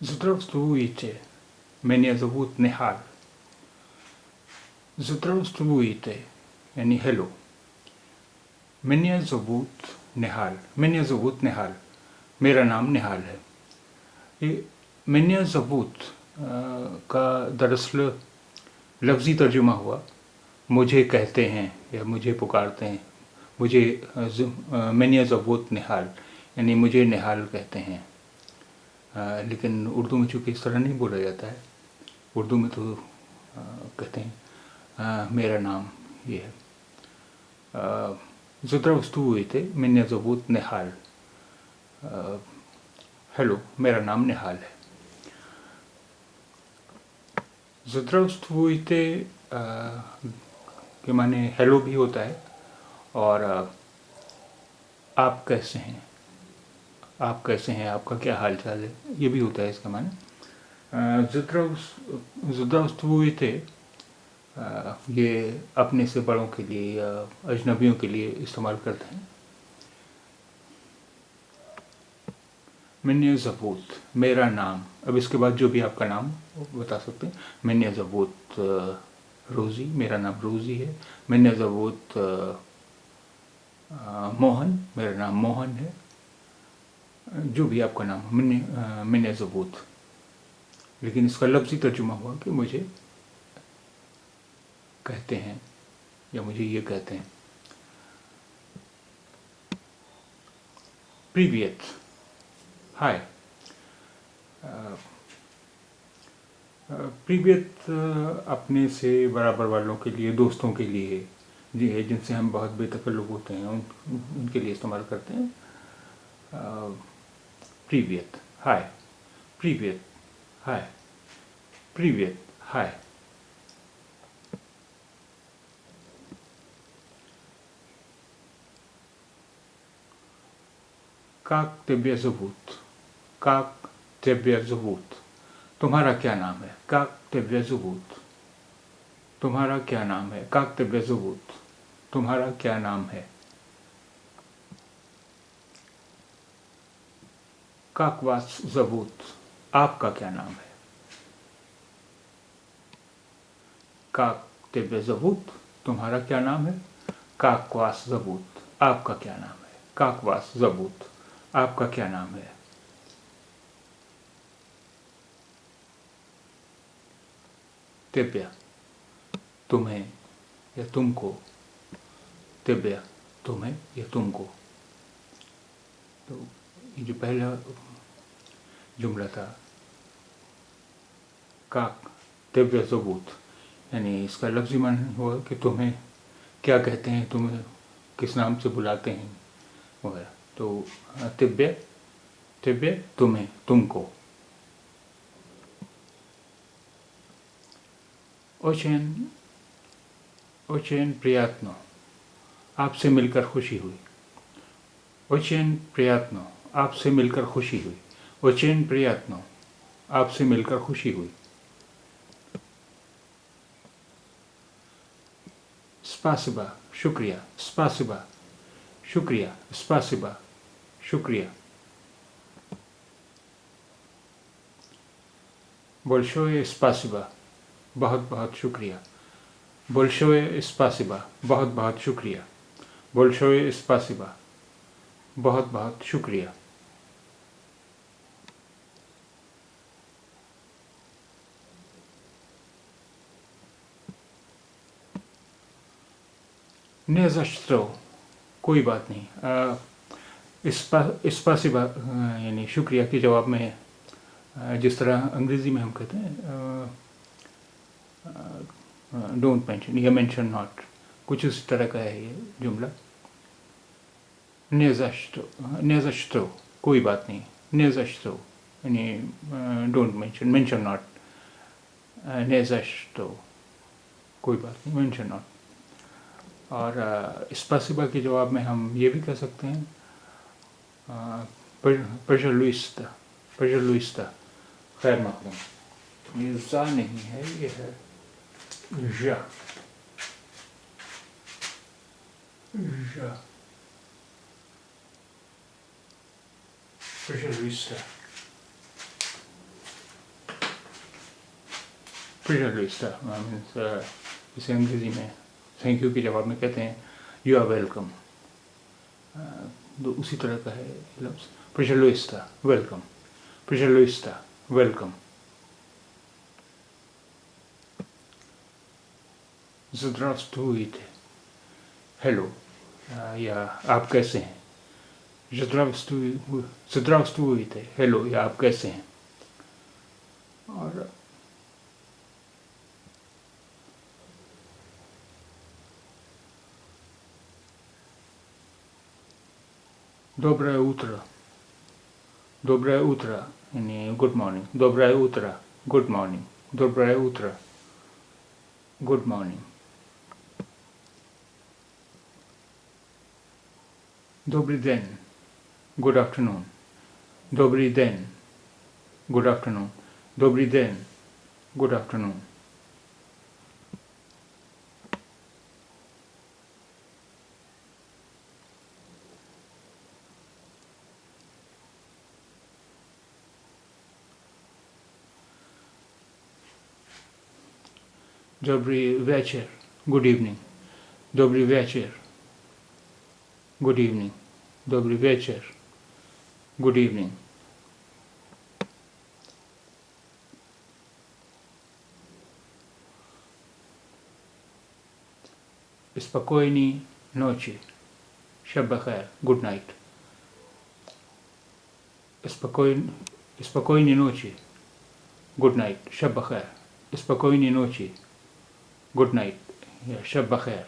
Здравствуйте, меня зовут Нехал. Здравствуйте, यानी हेलो. Меня зовут निहाल. Меня зовут निहाल. मेरा नाम निहाल है. ये меня zovut का दरअसल लफ्ज़ी तर्जुमा हुआ मुझे कहते हैं या मुझे पुकारते हैं. मुझे меня zovut निहाल यानी मुझे निहाल कहते हैं. लेकिन उर्दू में चूँकि इस तरह नहीं बोला जाता है. उर्दू में तो कहते हैं मेरा नाम ये है. Здравствуйте, меня зовут निहाल. हेलो, मेरा नाम निहाल है. Здравствуйте के माने हेलो भी होता है और आप कैसे हैं, आप कैसे हैं, आपका क्या हाल चाल है, ये भी होता है इसका माने. Здравствуйте ये अपने से बड़ों के लिए या अजनबियों के लिए इस्तेमाल करते हैं. Меня zovut मेरा नाम. अब इसके बाद जो भी आपका नाम बता सकते हैं. Меня zovut रोज़ी, मेरा नाम रोज़ी है. Меня zovut मोहन, मेरा नाम मोहन है. जो भी आपका नाम हो. Меня zovut. लेकिन इसका लफ्ज़ी तर्जुमा हुआ कि मुझे कहते हैं या मुझे ये कहते हैं. Привет. हाय. प्रीवियत अपने से बराबर वालों के लिए, दोस्तों के लिए जी है जिनसे हम बहुत बेतकल्लुफ़ होते हैं उनके लिए इस्तेमाल करते हैं. प्रीवियत हाय. प्रीवियत हाय. प्रीवियत हाय. Как тебя зовут? Как тебя зовут? तुम्हारा क्या नाम है? Как тебя зовут? तुम्हारा क्या नाम है? Как тебя зовут? तुम्हारा क्या नाम है? Как вас зовут? आपका क्या नाम है? Как тебя зовут? तुम्हारा क्या नाम है? Как вас зовут? आपका क्या नाम है? Как вас зовут? आपका क्या नाम है? Тебя तुम्हें या तुमको. Тебя तुम्हें या तुमको. तो ये जो पहला जुमला था Как тебя зовут यानी इसका लफ्ज़ी माने हुआ कि तुम्हें क्या कहते हैं, तुम्हें किस नाम से बुलाते हैं वगैरह. तो Тебя Тебя तुम्हें, तुमको. Очень приятно आपसे मिलकर खुशी हुई. Очень приятно आपसे मिलकर खुशी हुई. Очень приятно आपसे मिलकर खुशी हुई. Спасибо शुक्रिया. Спасибо शुक्रिया. Спасибо शुक्रिया. Большое спасибо बहुत बहुत शुक्रिया. Большое спасибо बहुत बहुत शुक्रिया. Большое спасибо बहुत बहुत शुक्रिया. Не за что कोई बात नहीं. स्पासिबा यानी शुक्रिया के जवाब में जिस तरह अंग्रेज़ी में हम कहते हैं डोंट मेंशन या मेंशन नॉट, कुछ इस तरह का है ये जुमला. ने जा что कोई बात नहीं. ने जा что यानी डोंट मेंशन, मेंशन नॉट. ने जा что कोई बात नहीं, मेंशन नॉट. और स्पासिबा के जवाब में हम ये भी कह सकते हैं पजलुइस्ता. पजलुइस्ता खैर मकदम. ये जा नहीं है, ये है जा. जा पजलुइस्ता. स्पेशल जैसे अंग्रेज़ी में थैंक यू के जवाब में कहते हैं यू आर वेलकम, तो उसी तरह का है लफ्ज़ प्रेशलोइस्ता वेलकम, प्रेशलोइस्ता वेलकम। Здравствуйте, हेलो, या आप कैसे हैं। Здравствуйте, हेलो, या आप कैसे हैं। और доброе утро, доброе утро यानी good morning, доброе утро good morning, доброе утро good morning. Добрый день, good afternoon, добрый день, good afternoon, добрый день, good afternoon। Добрый вечер, good evening, добрый вечер, good evening, добрый вечер, good evening। Спокойной ночи, шаб бахайр, good night। Спокойной ночи, good night, шаб бахайр। Спокойной ночи, good night, या शब बखैर।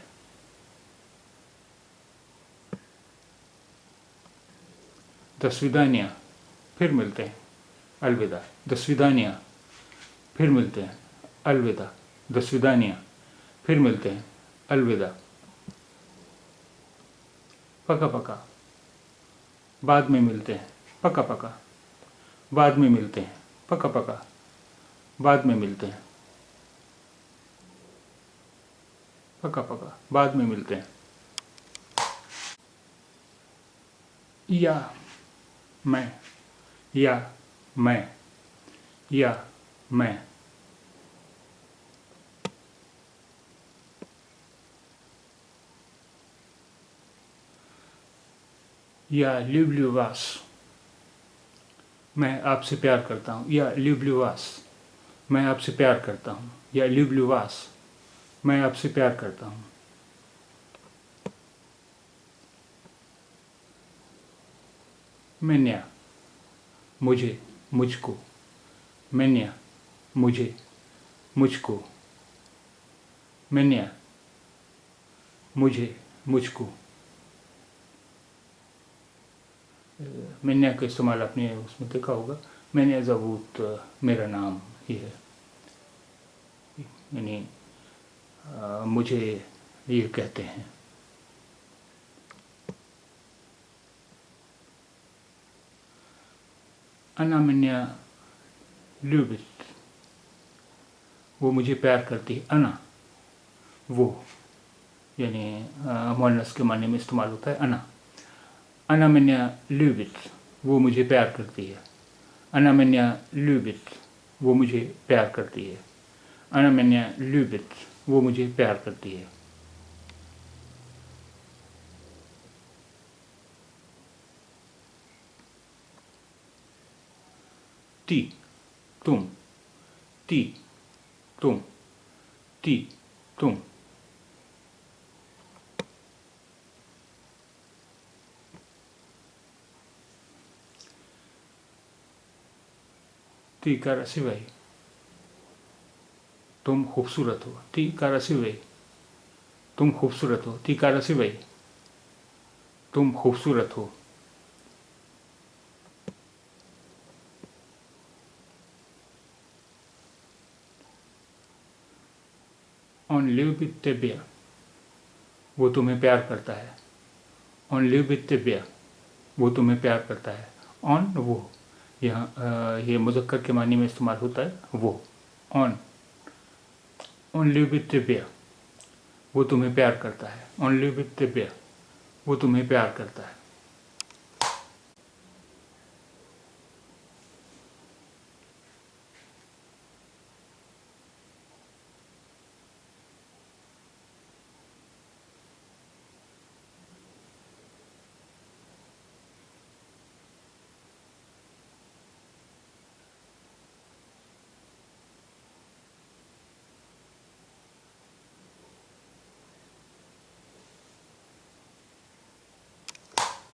दस्विदानिया, फिर मिलते हैं, अलविदा। दस्विदानिया, फिर मिलते हैं, अलविदा। दस्विदानिया, फिर मिलते हैं, अलविदा। पका पका, बाद में मिलते हैं, पका पका, बाद में मिलते हैं, पका पका, बाद में मिलते हैं, पका पका, बाद में मिलते हैं। या मैं, या मैं, या मैं। या लिवलिवास, मैं आपसे प्यार करता हूँ। या लिवलिवास, मैं आपसे प्यार करता हूँ। या लिवलिवास, मैं आपसे प्यार करता हूँ। मैन्या, मुझे, मुझको। मैन्या, मुझे, मुझको। मैन्या, मुझे, मुझको। मैन्या का इस्तेमाल आपने उसमें देखा होगा। मैंने ज़बूत, मेरा नाम ही है, यानी मुझे ये कहते हैं। अना मैन्या ल्यूबित, वो मुझे प्यार करती है। अना, वो, यानी मुअन्नस के माने में इस्तेमाल होता है अना। अना मैन्या ल्यूबित, वो मुझे प्यार करती है। अना मैन्या ल्यूबित, वो मुझे प्यार करती है। अना मैन्या ल्यूबित, वो मुझे प्यार करती है। ती, तुम, ती, तुम, ती, तुम। ती कारसिवई, तुम खूबसूरत हो। ती कारसिवई, तुम खूबसूरत हो। ती कारसिवई, तुम खूबसूरत हो। ऑन लिव बित्तेबिया, वो तुम्हें प्यार करता है। ऑन लिव बित्तेबिया, वो तुम्हें प्यार करता है। ऑन, वो, यहाँ ये मुज़क्कर के मानी में इस्तेमाल होता है वो। ऑन लिव बित्तेबिया, वो तुम्हें प्यार करता है। ऑन लिव बित्तेबिया, वो तुम्हें प्यार करता है।